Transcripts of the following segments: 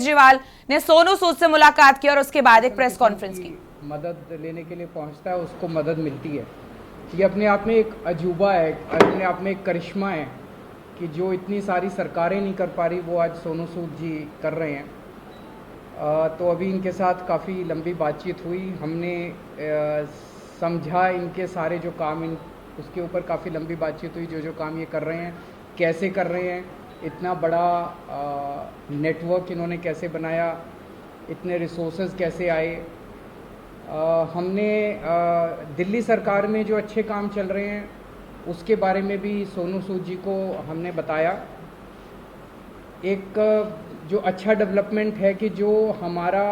केजरीवाल ने सोनू सूद से मुलाकात की और उसके बाद एक प्रेस कॉन्फ्रेंस की। मदद लेने के लिए पहुंचता है, उसको मदद मिलती है। ये अपने आप में एक अजूबा है, अपने आप में एक करिश्मा है कि जो इतनी सारी सरकारें नहीं कर पा रही वो आज सोनू सूद जी कर रहे हैं। तो अभी इनके साथ काफ़ी लंबी बातचीत हुई, हमने समझा इनके सारे जो काम उसके ऊपर काफ़ी लंबी बातचीत हुई। जो काम ये कर रहे हैं, कैसे कर रहे हैं, इतना बड़ा नेटवर्क इन्होंने कैसे बनाया, इतने रिसोर्सेज कैसे आए। हमने दिल्ली सरकार में जो अच्छे काम चल रहे हैं उसके बारे में भी सोनू सूद जी को हमने बताया। एक जो अच्छा डेवलपमेंट है कि जो हमारा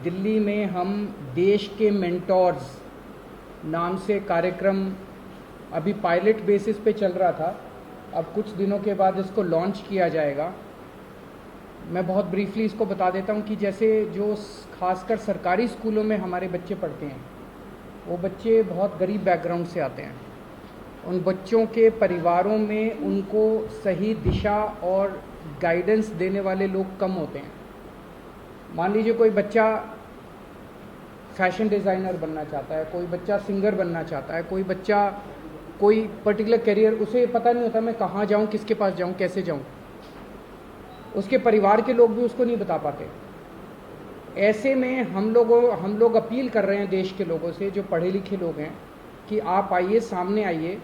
दिल्ली में हम देश के मेंटोर्स नाम से कार्यक्रम अभी पायलट बेसिस पे चल रहा था, अब कुछ दिनों के बाद इसको लॉन्च किया जाएगा। मैं बहुत ब्रीफली इसको बता देता हूँ कि जैसे जो खासकर सरकारी स्कूलों में हमारे बच्चे पढ़ते हैं, वो बच्चे बहुत गरीब बैकग्राउंड से आते हैं। उन बच्चों के परिवारों में उनको सही दिशा और गाइडेंस देने वाले लोग कम होते हैं। मान लीजिए कोई बच्चा फैशन डिज़ाइनर बनना चाहता है, कोई बच्चा सिंगर बनना चाहता है, कोई बच्चा कोई पर्टिकुलर करियर, उसे पता नहीं होता मैं कहाँ जाऊँ, किसके पास जाऊँ, कैसे जाऊँ। उसके परिवार के लोग भी उसको नहीं बता पाते। ऐसे में हम लोग अपील कर रहे हैं देश के लोगों से, जो पढ़े लिखे लोग हैं, कि आप आइए, सामने आइए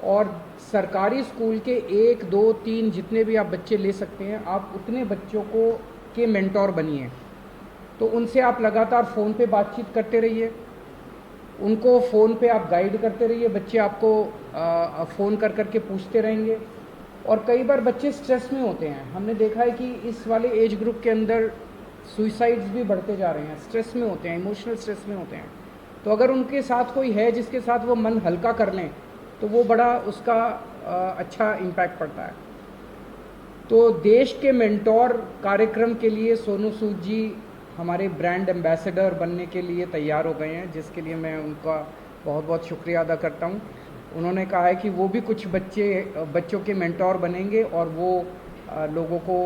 और सरकारी स्कूल के 1, 2, 3 जितने भी आप बच्चे ले सकते हैं, आप उतने बच्चों को के मेंटोर बनिए। तो उनसे आप लगातार फ़ोन पे बातचीत करते रहिए, उनको फ़ोन पे आप गाइड करते रहिए। बच्चे आपको फ़ोन कर करके पूछते रहेंगे। और कई बार बच्चे स्ट्रेस में होते हैं, हमने देखा है कि इस वाले एज ग्रुप के अंदर सुइसाइड्स भी बढ़ते जा रहे हैं, स्ट्रेस में होते हैं, इमोशनल स्ट्रेस में होते हैं। तो अगर उनके साथ कोई है जिसके साथ वो मन हल्का कर लें तो वो बड़ा उसका अच्छा इम्पैक्ट पड़ता है। तो देश के मेंटोर कार्यक्रम के लिए सोनू सूद जी हमारे ब्रांड एम्बेसडर बनने के लिए तैयार हो गए हैं, जिसके लिए मैं उनका बहुत बहुत शुक्रिया अदा करता हूं। उन्होंने कहा है कि वो भी कुछ बच्चों के मेंटोर बनेंगे और वो लोगों को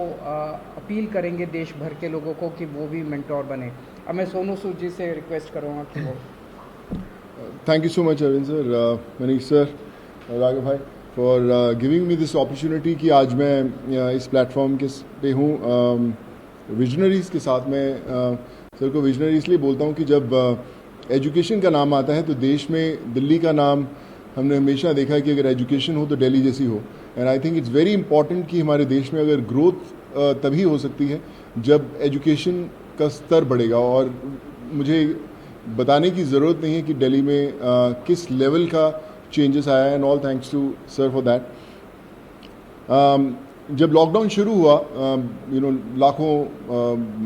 अपील करेंगे, देश भर के लोगों को, कि वो भी मेंटोर बने। अब मैं सोनू सूद जी से रिक्वेस्ट करूँगा कि वो। Thank you so much, Arvind sir, Manish sir, Raghav bhai, for giving me this opportunity कि आज मैं इस प्लेटफॉर्म पे हूँ विजनरीज़ के साथ। मैं सर को विजनरी इसलिए बोलता हूँ कि जब एजुकेशन का नाम आता है तो देश में दिल्ली का नाम हमने हमेशा देखा है कि अगर एजुकेशन हो तो दिल्ली जैसी हो। And I think it's very important कि हमारे देश में अगर ग्रोथ तभी हो सकती है जब एजुकेशन का स्तर बढ़ेगा। और मुझे बताने की ज़रूरत नहीं है कि दिल्ली में किस लेवल का चेंजेस आया है, and all thanks to sir for that. जब लॉकडाउन शुरू हुआ, लाखों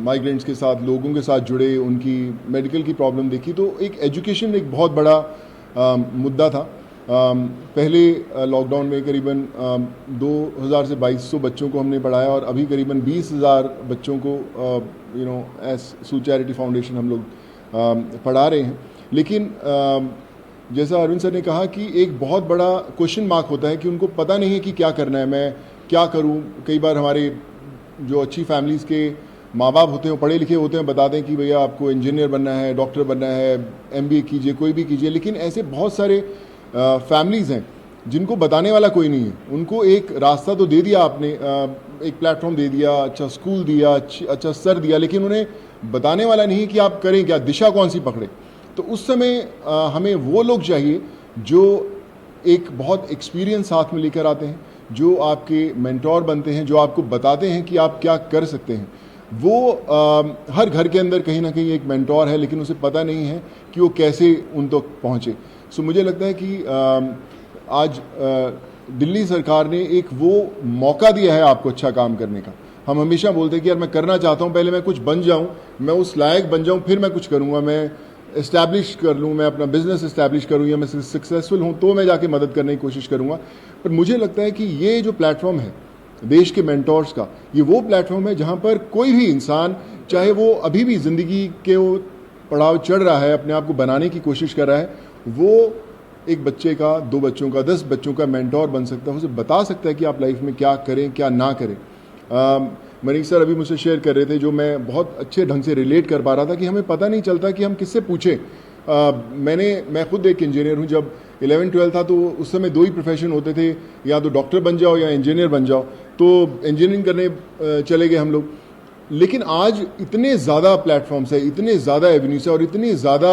माइग्रेंट्स के साथ, लोगों के साथ जुड़े, उनकी मेडिकल की प्रॉब्लम देखी, तो एक एजुकेशन एक बहुत बड़ा मुद्दा था। पहले लॉकडाउन में करीबन 2000 से 2200 बच्चों को हमने पढ़ाया और अभी करीबन 20,000 बच्चों को एज सूद चैरिटी फाउंडेशन हम लोग पढ़ा रहे हैं। लेकिन जैसा अरविंद सर ने कहा कि एक बहुत बड़ा क्वेश्चन मार्क होता है कि उनको पता नहीं है कि क्या करना है, मैं क्या करूं। कई बार हमारे जो अच्छी फैमिलीज़ के माँ बाप होते हैं, पढ़े लिखे होते हैं, बताते हैं कि भैया आपको इंजीनियर बनना है, डॉक्टर बनना है, MBA कीजिए, कोई भी कीजिए। लेकिन ऐसे बहुत सारे फैमिलीज़ हैं जिनको बताने वाला कोई नहीं है। उनको एक रास्ता तो दे दिया आपने, एक प्लेटफॉर्म दे दिया, अच्छा स्कूल दिया, अच्छा सर दिया, लेकिन उन्हें बताने वाला नहीं कि आप करें क्या, दिशा कौन सी पकड़े। तो उस समय हमें वो लोग चाहिए जो एक बहुत एक्सपीरियंस साथ में लेकर आते हैं, जो आपके मेंटोर बनते हैं, जो आपको बताते हैं कि आप क्या कर सकते हैं। वो हर घर के अंदर कहीं ना कहीं एक मेंटोर है, लेकिन उसे पता नहीं है कि वो कैसे उन तक पहुँचे। सो मुझे लगता है कि आज दिल्ली सरकार ने एक वो मौका दिया है आपको अच्छा काम करने का। हम हमेशा बोलते हैं कि यार मैं करना चाहता हूँ, पहले मैं कुछ बन जाऊँ, मैं उस लायक बन जाऊँ, फिर मैं कुछ करूँगा, मैं इस्टेब्लिश कर लूँ, मैं अपना बिजनेस इस्टेब्लिश करूँ, या मैं सक्सेसफुल हूँ तो मैं जाके मदद करने की कोशिश करूँगा। पर मुझे लगता है कि ये जो प्लेटफॉर्म है देश के मेंटोर्स का, ये वो प्लेटफॉर्म है जहाँ पर कोई भी इंसान, चाहे वो अभी भी ज़िंदगी के वो पड़ाव चढ़ रहा है, अपने आप को बनाने की कोशिश कर रहा है, वो एक बच्चे का, 2 बच्चों का, 10 बच्चों का मेंटोर बन सकता है। उसे बता सकता है कि आप लाइफ में क्या करें, क्या ना करें। मनीष सर अभी मुझसे शेयर कर रहे थे, जो मैं बहुत अच्छे ढंग से रिलेट कर पा रहा था कि हमें पता नहीं चलता कि हम किससे पूछें। मैं खुद एक इंजीनियर हूं। जब 11-12 था तो उस समय दो ही प्रोफेशन होते थे, या तो डॉक्टर बन जाओ या इंजीनियर बन जाओ। तो इंजीनियरिंग करने चले गए हम लोग। लेकिन आज इतने ज़्यादा प्लेटफॉर्म्स है, इतने ज़्यादा एवेन्यूज है और इतनी ज़्यादा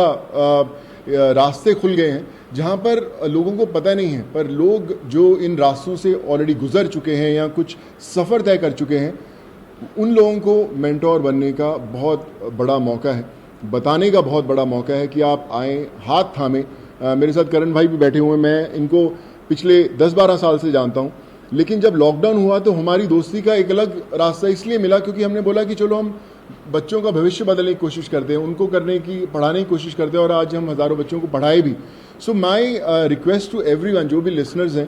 रास्ते खुल गए हैं जहाँ पर लोगों को पता नहीं है, पर लोग जो इन रास्तों से ऑलरेडी गुजर चुके हैं या कुछ सफ़र तय कर चुके हैं, उन लोगों को मेंटोर बनने का बहुत बड़ा मौका है, बताने का बहुत बड़ा मौका है कि आप आएँ, हाथ थामें। मेरे साथ करण भाई भी बैठे हुए हैं, मैं इनको पिछले 10-12 साल से जानता हूँ। लेकिन जब लॉकडाउन हुआ तो हमारी दोस्ती का एक अलग रास्ता इसलिए मिला क्योंकि हमने बोला कि चलो हम बच्चों का भविष्य बदलने की कोशिश करते हैं, उनको पढ़ाने की कोशिश करते हैं, और आज हम हज़ारों बच्चों को पढ़ाए भी। सो माई रिक्वेस्ट टू एवरीवन, जो भी लिसनर्स हैं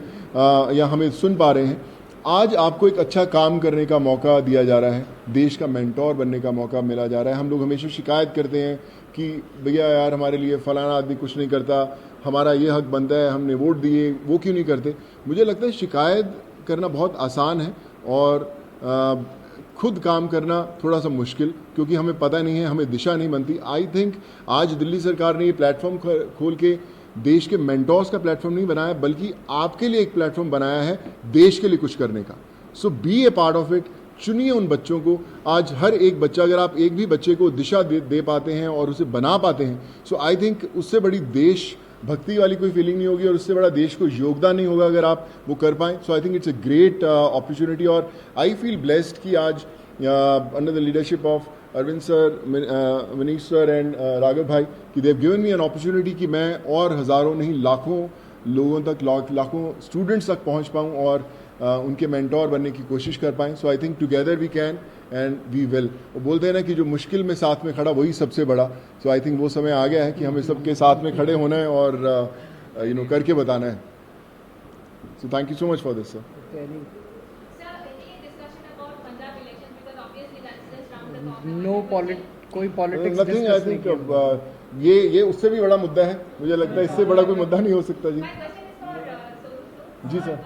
या हमें सुन पा रहे हैं, आज आपको एक अच्छा काम करने का मौका दिया जा रहा है, देश का मेंटोर बनने का मौका मिला जा रहा है। हम लोग हमेशा शिकायत करते हैं कि भैया यार हमारे लिए फलाना आदमी कुछ नहीं करता, हमारा ये हक बनता है, हमने वोट दिए, वो क्यों नहीं करते। मुझे लगता है शिकायत करना बहुत आसान है और खुद काम करना थोड़ा सा मुश्किल, क्योंकि हमें पता नहीं है, हमें दिशा नहीं बनती। आई थिंक आज दिल्ली सरकार ने ये प्लेटफॉर्म खोल के देश के मेंटोर्स का प्लेटफॉर्म नहीं बनाया, बल्कि आपके लिए एक प्लेटफॉर्म बनाया है देश के लिए कुछ करने का। So be a part of it. चुनिए उन बच्चों को। आज हर एक बच्चा, अगर आप एक भी बच्चे को दिशा दे पाते हैं और उसे बना पाते हैं, सो आई थिंक उससे बड़ी देश भक्ति वाली कोई फीलिंग नहीं होगी और उससे बड़ा देश को योगदान नहीं होगा अगर आप वो कर पाएं। So I think it's a great opportunity और आई फील ब्लेस्ड कि आज under the leadership of Arvind sir, Manish sir and Raghav भाई, कि they've given me an opportunity कि मैं और हज़ारों नहीं लाखों लोगों तक, लाखों स्टूडेंट्स तक पहुंच पाऊं और उनके मेंटोर बनने की कोशिश कर पाएं। So I think together we can and we will. वो बोलते हैं ना कि जो मुश्किल में साथ में खड़ा वही सबसे बड़ा। सो आई थिंक वो समय आ गया है कि हमें सबके साथ में खड़े होना है और करके बताना है। So thank you so much for this sir. कोई पॉलिटिक्स नथिंग। आई थिंक ये उससे भी बड़ा मुद्दा है। मुझे लगता है इससे बड़ा कोई मुद्दा नहीं हो सकता। जी जी सर।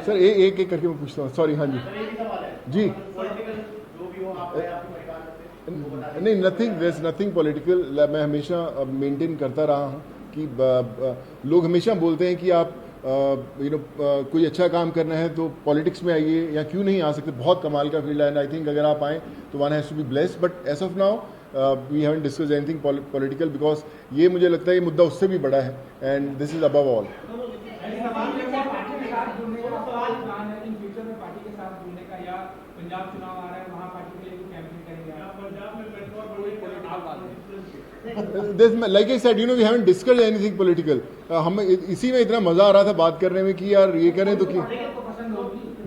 सर एक एक करके मैं पूछता हूँ। सॉरी। हाँ जी जी। नहीं, नथिंग पॉलिटिकल। मैं हमेशा मेंटेन करता रहा हूँ कि लोग हमेशा बोलते हैं कि आप कोई अच्छा काम करना है तो पॉलिटिक्स में आइए, या क्यों नहीं आ सकते। बहुत कमाल का फील्ड है एंड आई थिंक अगर आप आएँ तो one has to be blessed. But as of now we haven't discussed anything political, because ये मुझे लगता है ये मुद्दा उससे भी बड़ा है and this is above all. Like I said, we haven't discussed anything political. हमें इसी में इतना मजा आ रहा था बात करने में कि यार ये करें तो क्यों।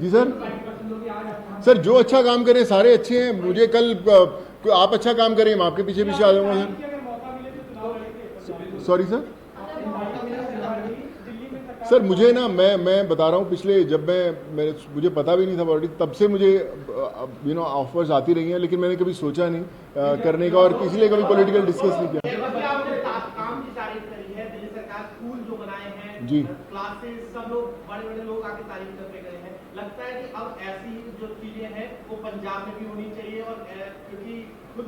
जी सर जो अच्छा काम करें सारे अच्छे हैं। मुझे कल आप अच्छा काम करें, मैं आपके पीछे पीछे आ जाऊंगा सर। सॉरी सर मुझे ना मैं बता रहा हूँ, पिछले जब मुझे पता भी नहीं था ऑलरेडी, तब से मुझे ऑफर्स आती रही हैं, लेकिन मैंने कभी सोचा नहीं करने का और इसलिए कभी पॉलिटिकल डिस्कस नहीं किया। स्कूल जो बनाए हैं जी, क्लासेस, सब लोग बड़े लोग आके तारीफ करते गए हैं। लगता है कि अब ऐसी जो चीजें हैं वो पंजाब में भी होनी चाहिए। और क्योंकि खुद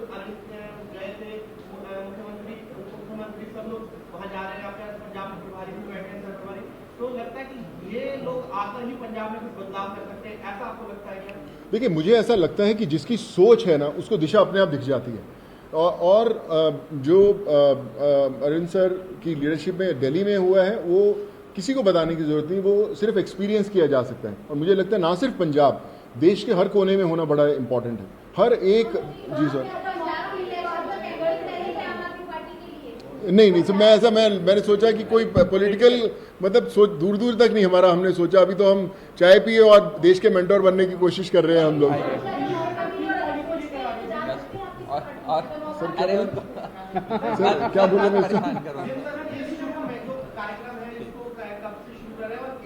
गए थे मुख्यमंत्री सब लोग वहाँ जा रहे हैं, आपके पंजाब में प्रभारी भी बैठे हैं, प्रभारी, तो लगता है कि ये लोग आकर ही पंजाब में कुछ बदलाव कर सकते हैं, ऐसा आपको लगता है क्या? देखिए मुझे ऐसा लगता है कि जिसकी सोच है ना उसको दिशा अपने आप दिख जाती है। और जो अरविंद सर की लीडरशिप में दिल्ली में हुआ है वो किसी को बताने की जरूरत नहीं, वो सिर्फ एक्सपीरियंस किया जा सकता है। और मुझे लगता है ना सिर्फ पंजाब, देश के हर कोने में होना बड़ा इम्पोर्टेंट है। हर एक। जी सर। नहीं तो मैंने सोचा कि कोई पॉलिटिकल मतलब दूर दूर तक नहीं हमारा हमने सोचा। अभी तो हम चाय पिए और देश के मेंटोर बनने की कोशिश कर रहे हैं हम लोग। सर क्या बोले मैं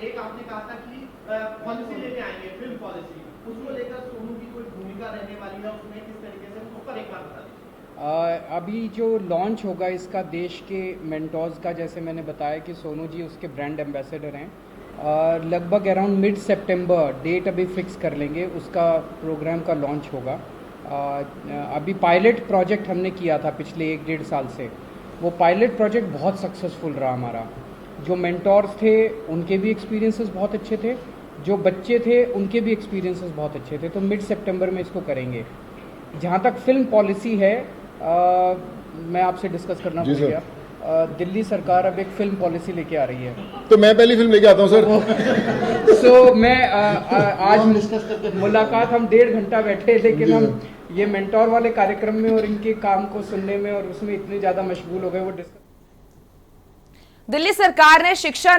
एक आपने कहा था कि पॉलिसी लेके आएंगे, फिल्म पॉलिसी, उसको लेकर सोनू की कोई भूमिका रहने वाली है उसमें, किस तरीके से उसको पर एक बार बता दीजिए। अभी जो लॉन्च होगा इसका देश के मेंटोर्स का, जैसे मैंने बताया कि सोनू जी उसके ब्रांड एम्बेसडर हैं, लगभग अराउंड मिड सितंबर डेट अभी फिक्स कर लेंगे, उसका प्रोग्राम का लॉन्च होगा। अभी पायलट प्रोजेक्ट हमने किया था पिछले 1-1.5 साल से, वो पायलट प्रोजेक्ट बहुत सक्सेसफुल रहा हमारा। जो मेंटोर्स थे उनके भी एक्सपीरियंसेस बहुत अच्छे थे, जो बच्चे थे उनके भी एक्सपीरियंसेस बहुत अच्छे थे। तो मिड सितंबर में इसको करेंगे। जहाँ तक फिल्म पॉलिसी है, मैं आपसे डिस्कस करना भूल गया। दिल्ली सरकार अब एक फिल्म पॉलिसी लेके आ रही है। तो मैं पहली फिल्म लेके आता हूँ सर। सो मैं आज मुलाकात हम 1.5 घंटा बैठे, लेकिन हम ये मेंटोर वाले कार्यक्रम में और इनके काम को सुनने में और उसमें इतने ज़्यादा मशगूल हो गए वो डिस्कस। दिल्ली सरकार ने शिक्षा